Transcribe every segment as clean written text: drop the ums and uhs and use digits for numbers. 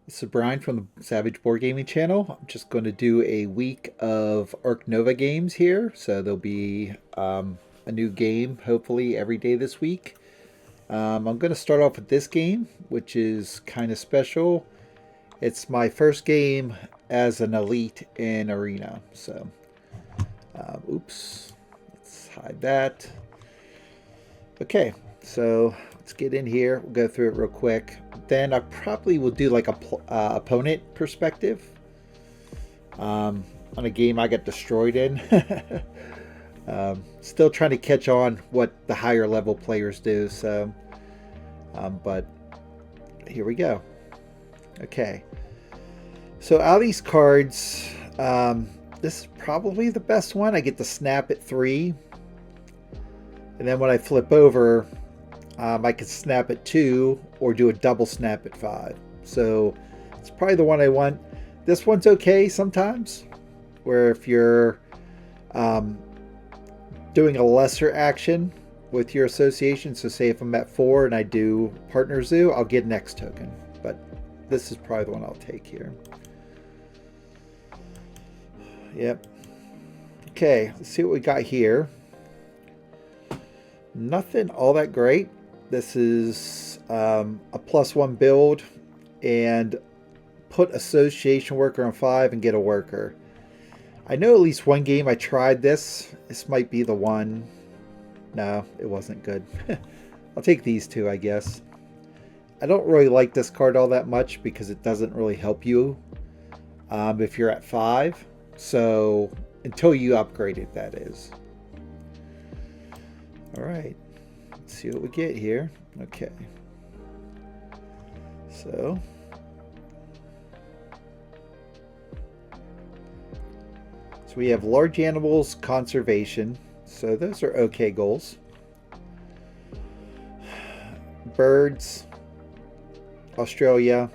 This is Brian from the Savage Board Gaming channel. I'm just going to do a week of Ark Nova games here. So there'll be a new game hopefully every day this week. I'm going to start off with this game, which is kind of special. It's my first game as an elite in Arena. So, oops, let's hide that. Okay, so let's get in here. We'll go through it real quick. Then I probably will do like a opponent perspective on a game I got destroyed in. Still trying to catch on what the higher level players do. So, but here we go. Okay. So out of these cards, this is probably the best one. I get to snap at 3. And then when I flip over, I could snap at 2 or do a double snap at 5. So it's probably the one I want. This one's okay sometimes, where if you're doing a lesser action with your association, so say if I'm at 4 and I do partner zoo, I'll get an X token. But this is probably the one I'll take here. Yep. Okay, let's see what we got here. Nothing all that great. This is a +1 build and put association worker on 5 and get a worker. I know at least one game I tried this. This might be the one. No, it wasn't good. I'll take these two, I guess. I don't really like this card all that much because it doesn't really help you if you're at 5. So until you upgrade it, that is. All right. Let's see what we get here. Okay. So we have large animals, conservation. So those are okay goals. Birds, Australia,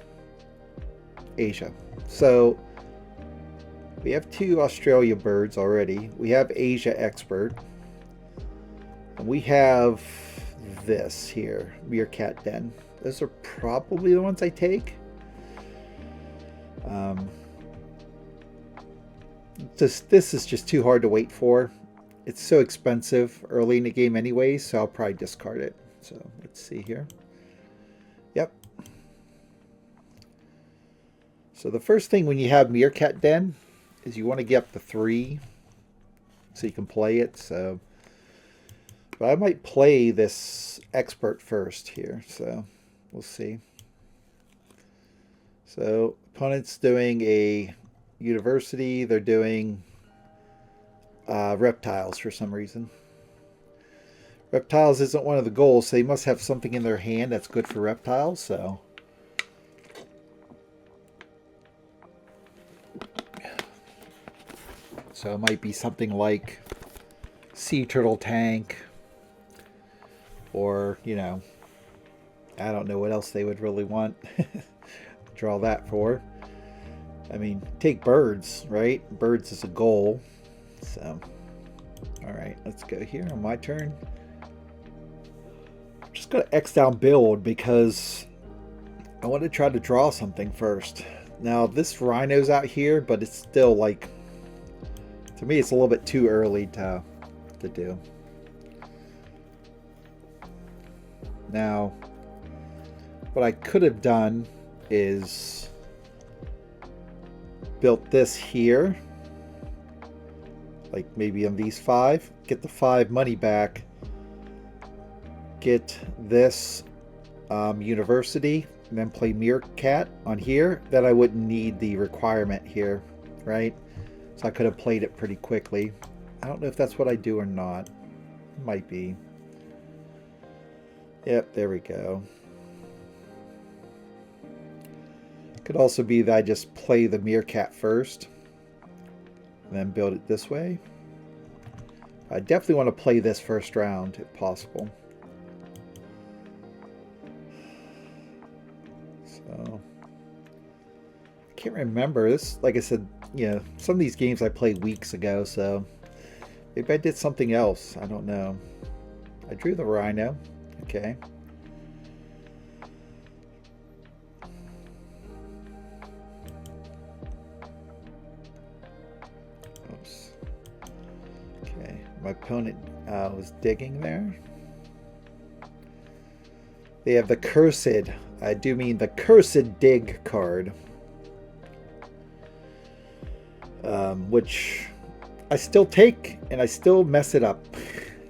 Asia. So we have 2 Australia birds already. We have Asia expert. And we have this here, meerkat den. Those are probably the ones I take. This is just too hard to wait for. It's so expensive early in the game anyway, so I'll probably discard it. So let's see here. Yep. So the first thing when you have meerkat den is you want to get up to 3 so you can play it. So, but I might play this expert first here, so we'll see. So opponent's doing a university. They're doing reptiles for some reason. Reptiles isn't one of the goals, so they must have something in their hand that's good for reptiles. So it might be something like sea turtle tank, or, you know, I don't know what else they would really want. Draw that for. I mean, take birds, right? Birds is a goal. So, all right, let's go here on my turn. I'm just going to X down build because I want to try to draw something first. Now, this rhino's out here, but it's still like, to me, it's a little bit too early to do. Now, what I could have done is built this here, like maybe on these 5, get the 5 money back, get this university, and then play meerkat on here. Then I wouldn't need the requirement here, right? So I could have played it pretty quickly. I don't know if that's what I do or not. It might be. Yep, there we go. Could also be that I just play the meerkat first and then build it this way. I definitely want to play this first round if possible. So I can't remember this. Like I said, you know, some of these games I played weeks ago, so maybe I did something else. I don't know. I drew the rhino. Okay. My opponent was digging there. They have the cursed, I do mean the cursed dig card. Which I still take and I still mess it up.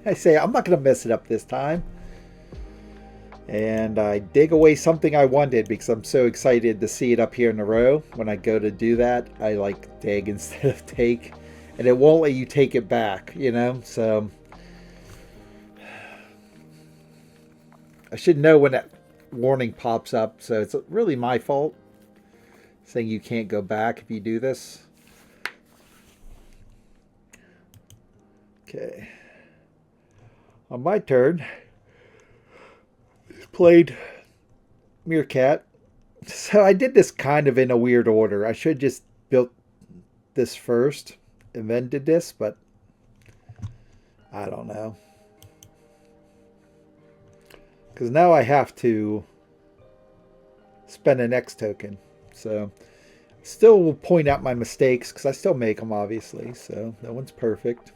I say I'm not going to mess it up this time. And I dig away something I wanted because I'm so excited to see it up here in the row. When I go to do that, I like dig instead of take. And it won't let you take it back, you know? So I should know when that warning pops up. So it's really my fault saying you can't go back if you do this. Okay. On my turn, played Meerkat. So I did this kind of in a weird order. I should just built this first and then did this, but I don't know. Because now I have to spend an X token. So still will point out my mistakes because I still make them, obviously. So no one's perfect.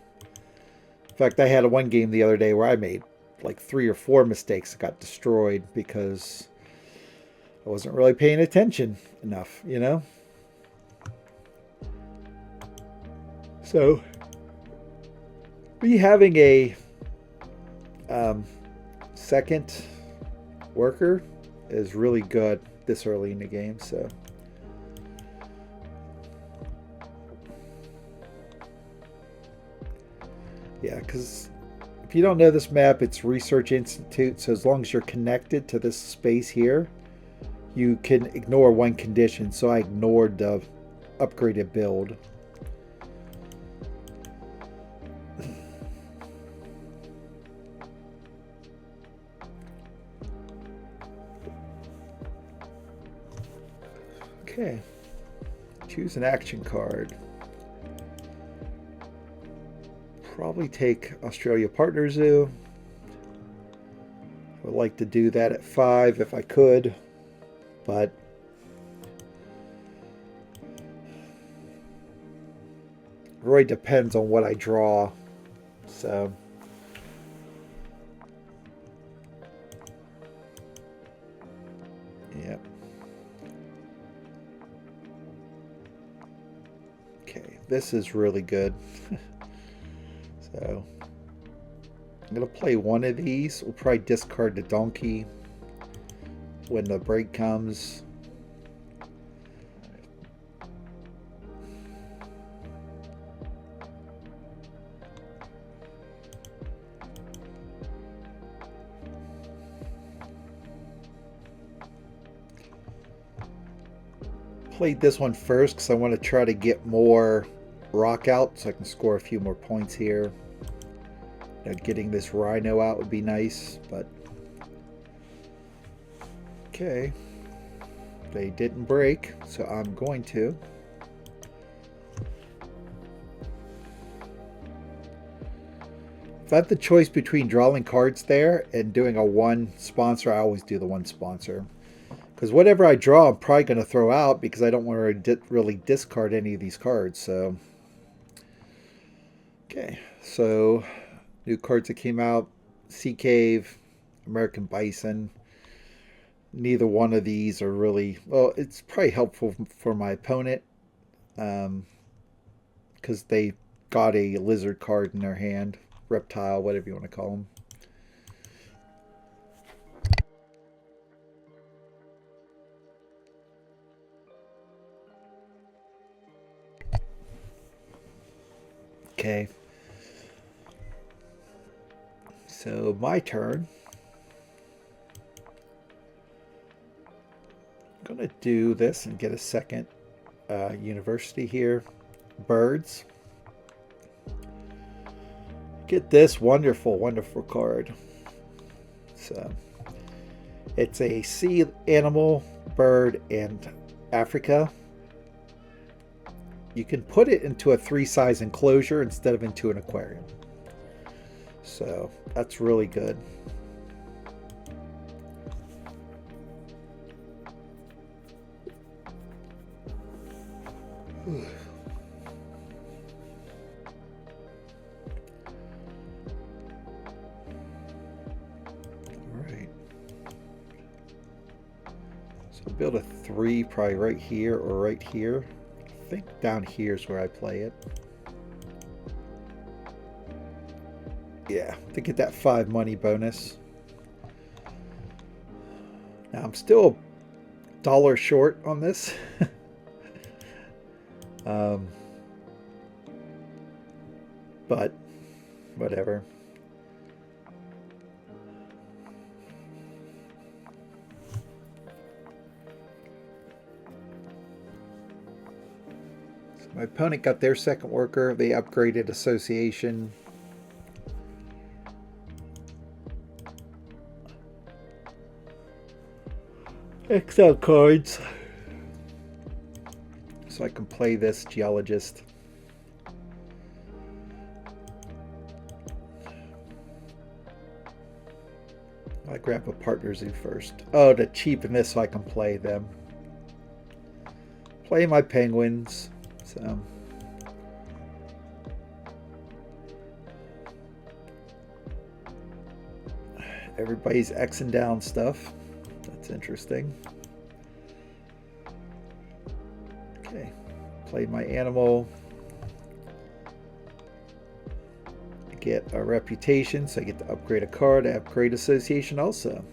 In fact, I had one game the other day where I made like 3 or 4 mistakes that got destroyed because I wasn't really paying attention enough, you know? So, me having a second worker is really good this early in the game, so. Yeah, because if you don't know this map, it's Research Institute, so as long as you're connected to this space here, you can ignore one condition. So I ignored the upgraded build. Okay, choose an action card. Probably take Australia Partner Zoo. I would like to do that at 5 if I could, but it really depends on what I draw. So yeah. Okay, this is really good. So I'm going to play one of these. We'll probably discard the donkey when the break comes. Played this one first because I want to try to get more rock out so I can score a few more points here. Getting this rhino out would be nice, but okay. They didn't break, so I'm going to. If I have the choice between drawing cards there and doing a one sponsor, I always do the one sponsor. Because whatever I draw, I'm probably going to throw out because I don't want to really discard any of these cards. So, okay, so new cards that came out: Sea Cave, American Bison. Neither one of these are really, well, it's probably helpful for my opponent because they got a lizard card in their hand, reptile, whatever you want to call them. Okay. So my turn. I'm going to do this and get a second university here. Birds. Get this wonderful, wonderful card. So it's a sea animal, bird, and Africa. You can put it into a 3-size enclosure instead of into an aquarium. So that's really good. So I'll build a 3 probably right here or right here. I think down here is where I play it. Yeah, to get that 5 money bonus. Now I'm still $1 short on this. But whatever. So my opponent got their second worker. They upgraded association. Excel cards. So I can play this geologist. I grab a partner zoo first. Oh, to cheapen this so I can play them. Play my penguins. So everybody's Xing down stuff. That's interesting. Okay, play my animal. Get a reputation, so I get to upgrade a card. I upgrade association also.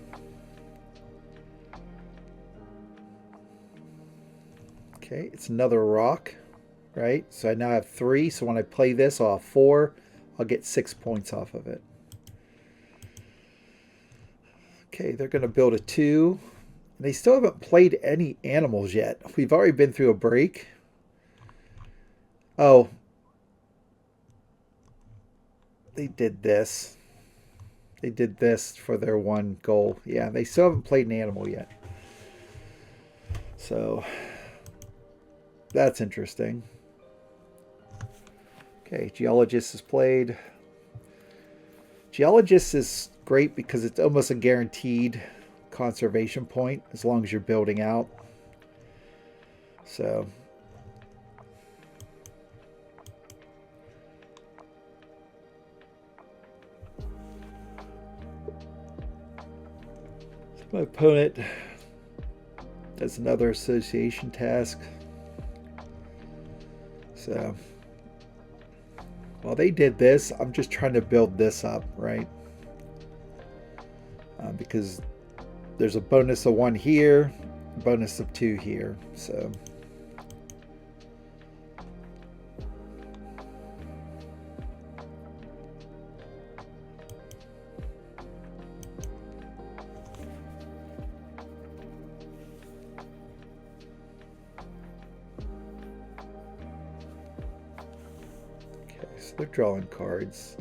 Okay, it's another rock, right? So I now have 3. So when I play this, I'll have 4. I'll get 6 points off of it. Okay, they're going to build a 2. They still haven't played any animals yet. We've already been through a break. Oh. They did this. They did this for their 1 goal. Yeah, they still haven't played an animal yet. So, that's interesting. Okay, Geologist is played. Geologist is great because it's almost a guaranteed conservation point as long as you're building out. So my opponent does another association task. So while they did this, I'm just trying to build this up, right? Because there's a bonus of 1 here, bonus of 2 here. So they're drawing cards.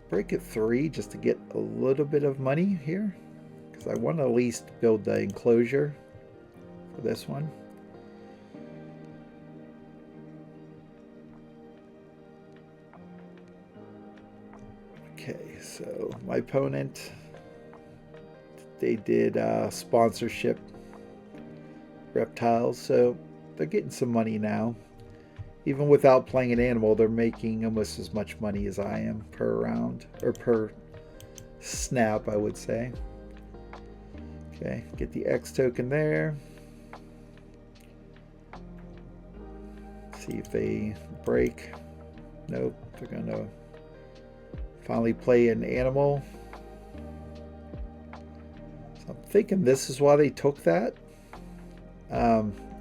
Break at 3 just to get a little bit of money here, because I want to at least build the enclosure for this one. Okay, so my opponent, they did sponsorship reptiles, so they're getting some money now. Even without playing an animal, they're making almost as much money as I am per round, or per snap, I would say. Okay, get the X token there. See if they break. Nope, they're gonna finally play an animal. So I'm thinking this is why they took that.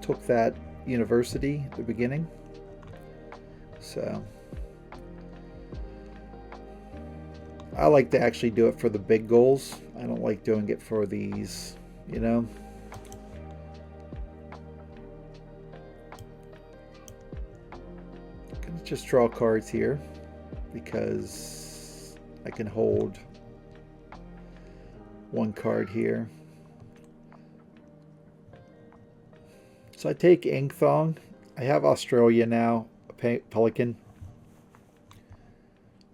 Took that university at the beginning. So I like to actually do it for the big goals. I don't like doing it for these, you know. I'm gonna just draw cards here because I can hold 1 card here. So I take Inkthong. I have Australia now, a pelican.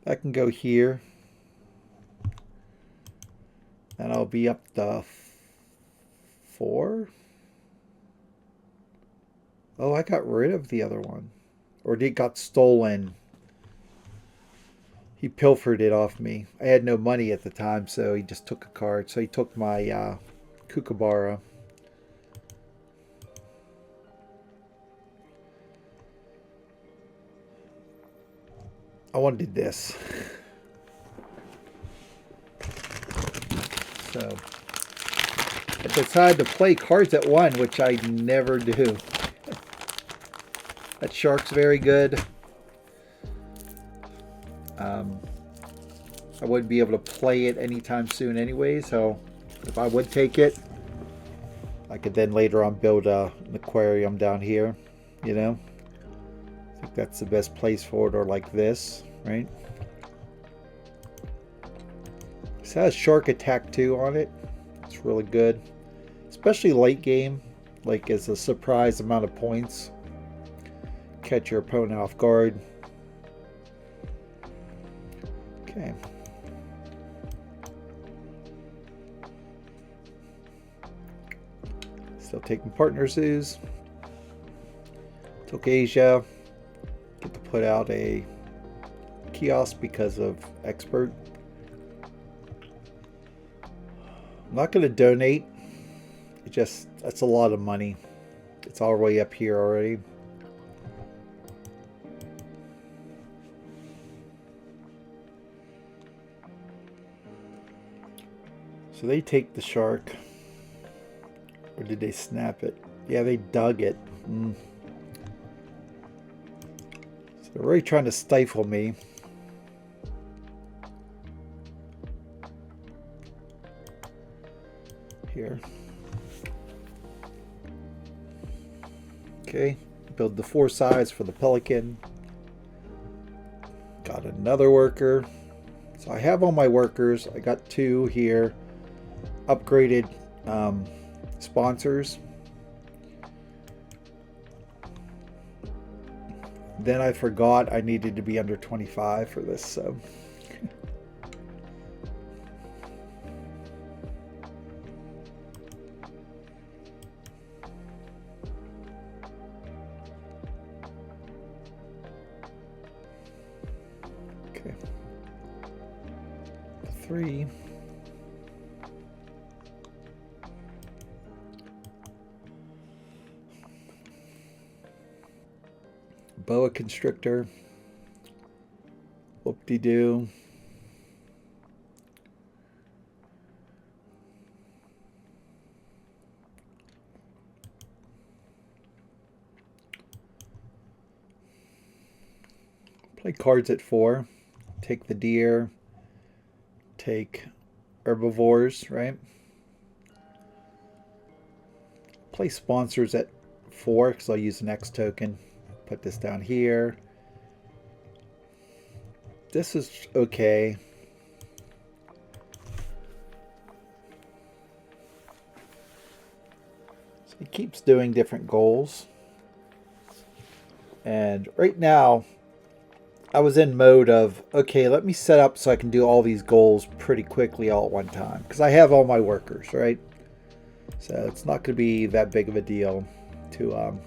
I can go here. And I'll be up to 4. Oh, I got rid of the other one. Or it got stolen. He pilfered it off me. I had no money at the time, so he just took a card. So he took my Kookaburra. I wanted this. So I decided to play cards at one, which I never do. That shark's very good. I wouldn't be able to play it anytime soon anyway, so if I would take it, I could then later on build an aquarium down here, you know. I think that's the best place for it, or like this, right? This has Shark Attack 2 on it. It's really good, especially late game, like as a surprise amount of points. Catch your opponent off guard. Okay. Still taking partner zoos. Took Asia. Get to put out a kiosk because of expert. I'm not going to donate. That's a lot of money. It's all the way up here already. So they take the shark. Or did they snap it? Yeah, they dug it. So they're really trying to stifle me. Here. Okay, build the 4 sides for the pelican. Got another worker. So I have all my workers. I got 2 here. Upgraded sponsors. Then I forgot I needed to be under 25 for this, so okay. 3. Boa constrictor. Whoop-de-doo. Play cards at 4. Take the deer. Take herbivores, right? Play sponsors at 4 because I'll use an X token. Put this down here. This is okay. So he keeps doing different goals. And right now, I was in mode of, okay, let me set up so I can do all these goals pretty quickly all at one time. Because I have all my workers, right? So it's not going to be that big of a deal to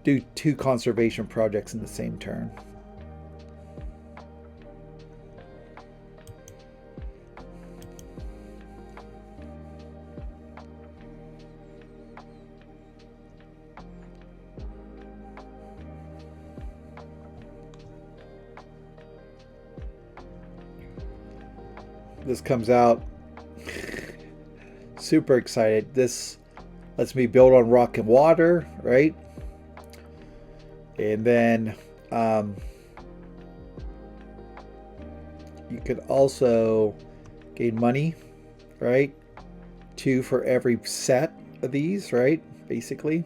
do 2 conservation projects in the same turn. This comes out. Super excited. This lets me build on rock and water, right? And then you could also gain money, right? 2 for every set of these, right? Basically.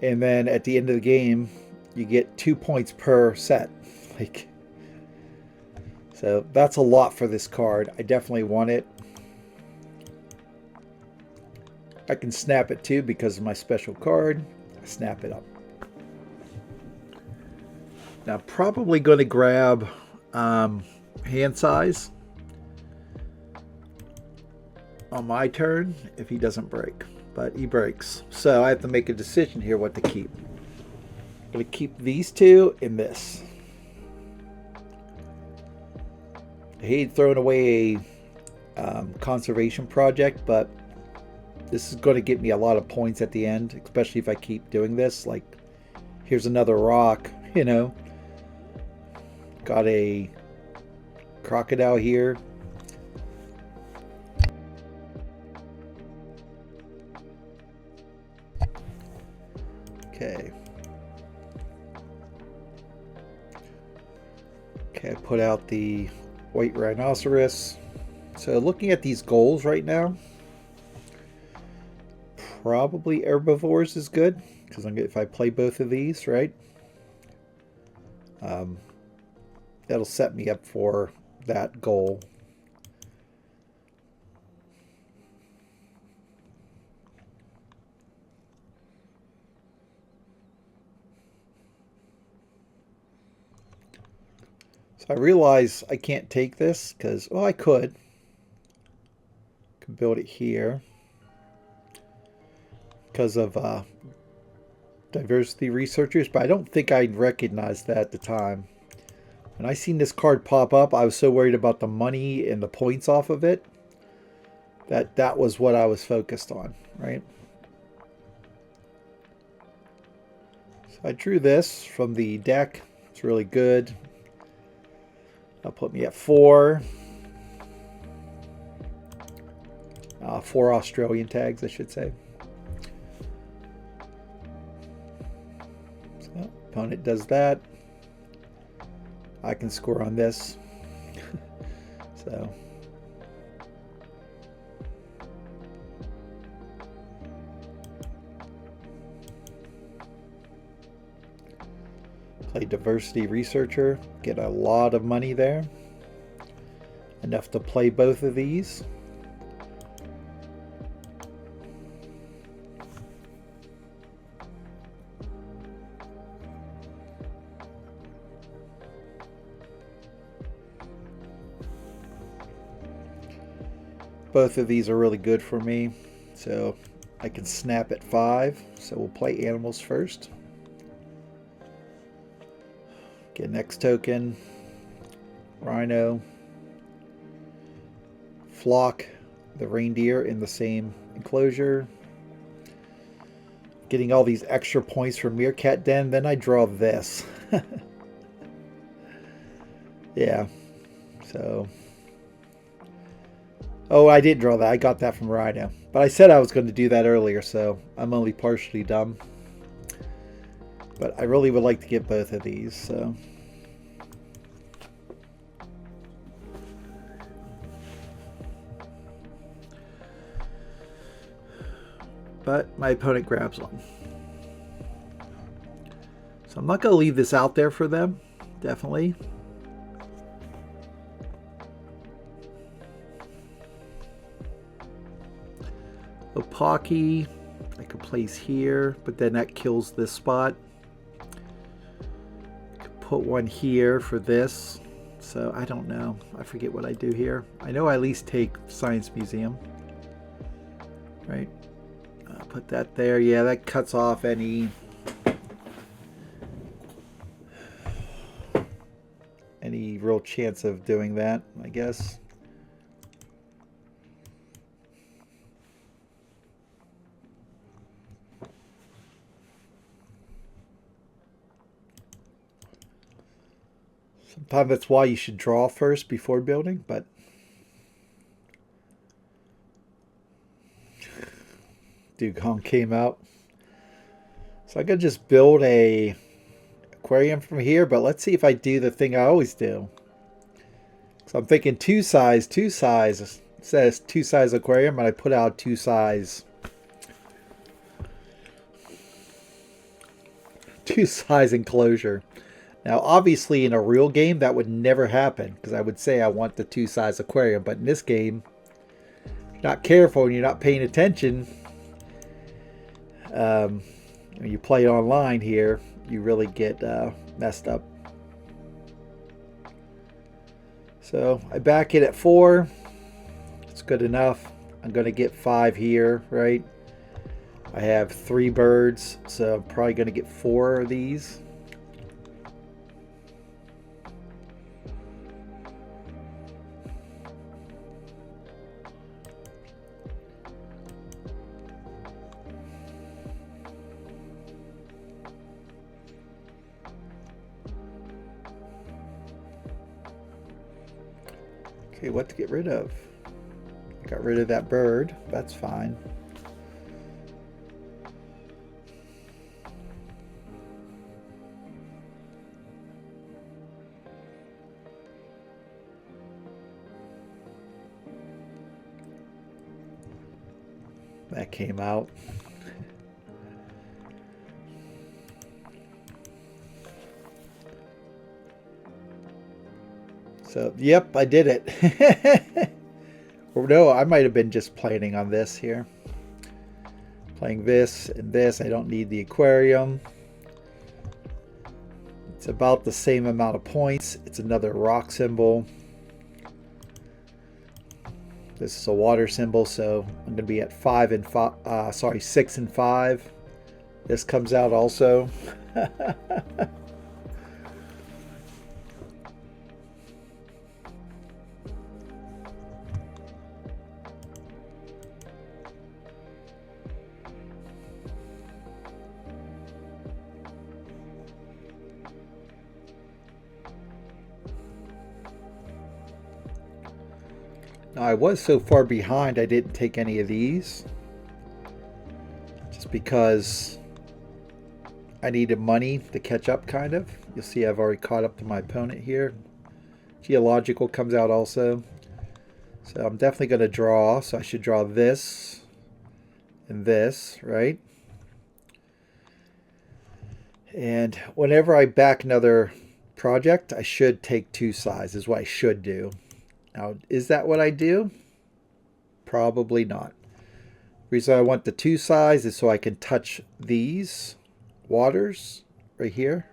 And then at the end of the game, you get 2 points per set. Like, so that's a lot for this card. I definitely want it. I can snap it too because of my special card. I snap it up. Now, probably going to grab hand size on my turn if he doesn't break, but he breaks. So I have to make a decision here what to keep. I'm going to keep these 2 and this. I hate throwing away a conservation project, but this is going to get me a lot of points at the end, especially if I keep doing this. Like, here's another rock, you know. Got a crocodile here. Okay. Okay, I put out the white rhinoceros. So looking at these goals right now, probably herbivores is good, because if I play both of these, right, that'll set me up for that goal. So I realize I can't take this because, well, I could build it here because of diversity researchers, but I don't think I recognized that at the time. When I seen this card pop up, I was so worried about the money and the points off of it that was what I was focused on, right? So I drew this from the deck. It's really good. That'll put me at 4. 4 Australian tags, I should say. So opponent does that. I can score on this. So play diversity researcher, get a lot of money there. Enough to play both of these. Both of these are really good for me, so I can snap at 5. So we'll play animals first. Get next token, rhino, flock, the reindeer in the same enclosure. Getting all these extra points for meerkat den, then I draw this. Yeah, so... Oh, I didn't draw that. I got that from Rhino. But I said I was going to do that earlier, so I'm only partially dumb. But I really would like to get both of these, so... But my opponent grabs one. So I'm not going to leave this out there for them, definitely. Opaki, I could place here, but then that kills this spot. I could put one here for this. So I don't know. I forget what I do here. I know I at least take Science Museum. Right? Put that there. Yeah, that cuts off any real chance of doing that, I guess. Sometimes that's why you should draw first before building, but Dugong came out. So I could just build a aquarium from here, but let's see if I do the thing I always do. So I'm thinking two size. It says 2 size aquarium, and I put out 2 size. 2 size enclosure. Now, obviously, in a real game, that would never happen, because I would say I want the 2 size aquarium. But in this game, if you're not careful and you're not paying attention, when you play online here, you really get messed up. So I back it at 4. It's good enough. I'm going to get 5 here, right? I have 3 birds, so I'm probably going to get 4 of these. Okay, what to get rid of? Got rid of that bird. That's fine. That came out. So, yep, I did it. Or no, I might have been just planning on this here. Playing this and this. I don't need the aquarium. It's about the same amount of points. It's another rock symbol. This is a water symbol, so I'm going to be at 6 and 5. This comes out also. Now, I was so far behind I didn't take any of these. Just because I needed money to catch up, kind of. You'll see I've already caught up to my opponent here. Geological comes out also. So I'm definitely going to draw. So I should draw this and this, right? And whenever I back another project, I should take 2 sides, is what I should do. Now, is that what I do? Probably not. The reason I want the 2 sides is so I can touch these waters right here.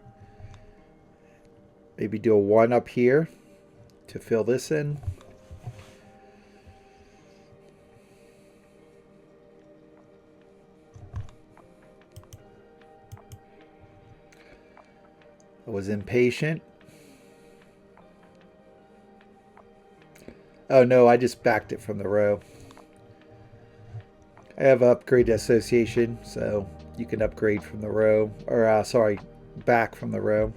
Maybe do a 1 up here to fill this in. I was impatient. Oh no, I just backed it from the row. I have upgrade association, so you can upgrade from the row, or sorry, back from the row.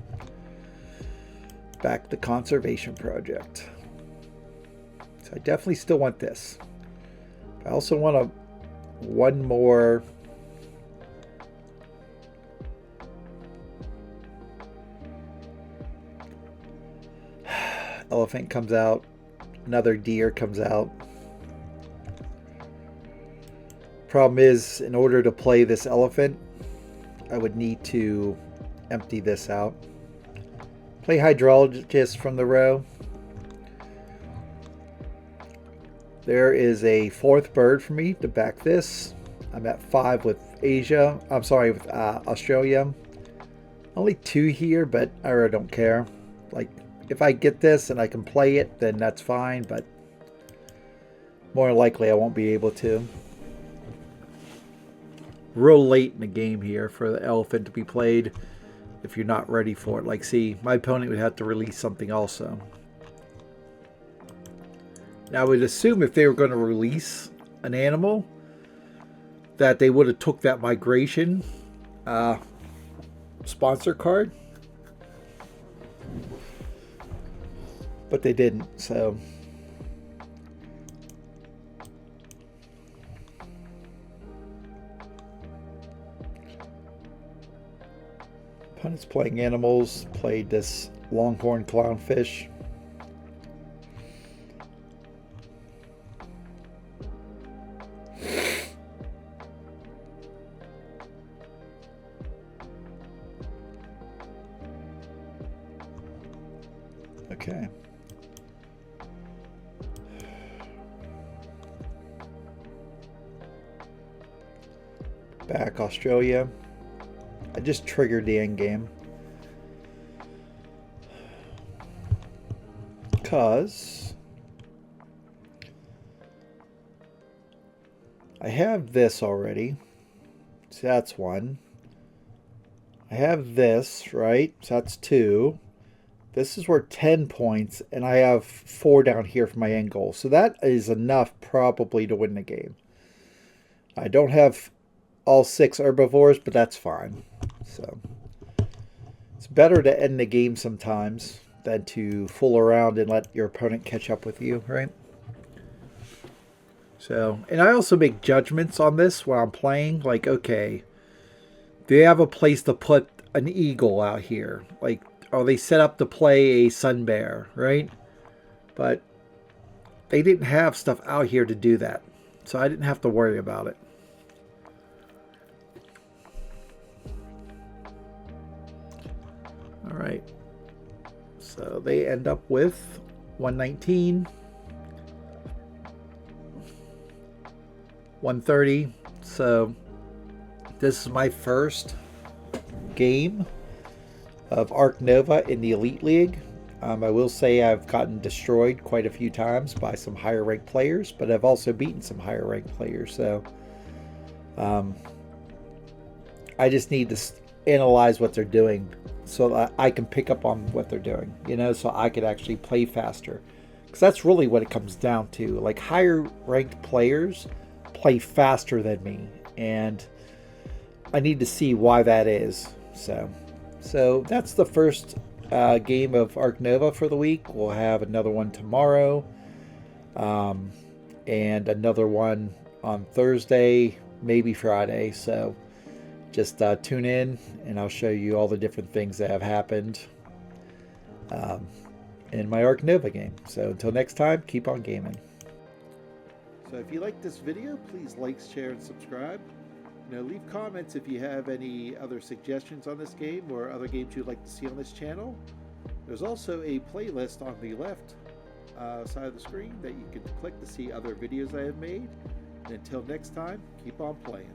Back the conservation project. So I definitely still want this. I also want one more. Elephant comes out. Another deer comes out. Problem is, in order to play this elephant, I would need to empty this out. Play hydrologist from the row. There is a 4th bird for me to back this. I'm at 5 with Asia. I'm sorry, with Australia. Only 2 here, but I really don't care. Like, if I get this and I can play it, then that's fine, but more likely I won't be able to. Real late in the game here for the elephant to be played if you're not ready for it. Like, see, my opponent would have to release something also. Now, I would assume if they were going to release an animal, that they would have took that migration sponsor card. But they didn't, so. Opponent's playing animals, played this longhorn clownfish. Okay. Back Australia. I just triggered the end game. Because I have this already. So that's 1. I have this, right? So that's 2. This is worth 10 points, and I have 4 down here for my end goal. So that is enough probably to win the game. I don't have all 6 herbivores, but that's fine. So it's better to end the game sometimes than to fool around and let your opponent catch up with you, right? So, and I also make judgments on this while I'm playing. Like, okay, do they have a place to put an eagle out here? Like, are they set up to play a sun bear, right? But they didn't have stuff out here to do that. So I didn't have to worry about it. All right. So they end up with 119, 130. So this is my first game of Ark Nova in the Elite League. I will say I've gotten destroyed quite a few times by some higher ranked players, but I've also beaten some higher ranked players. So I just need to analyze what they're doing so that I can pick up on what they're doing, you know, so I could actually play faster. Because that's really what it comes down to. Like, higher ranked players play faster than me, and I need to see why that is. So that's the first game of Ark Nova for the week. We'll have another one tomorrow, and another one on Thursday, maybe Friday. So just tune in, and I'll show you all the different things that have happened in my Ark Nova game. So until next time, keep on gaming. So if you like this video, please like, share, and subscribe. Leave comments if you have any other suggestions on this game or other games you'd like to see on this channel. There's also a playlist on the left side of the screen that you can click to see other videos I have made. And until next time, keep on playing.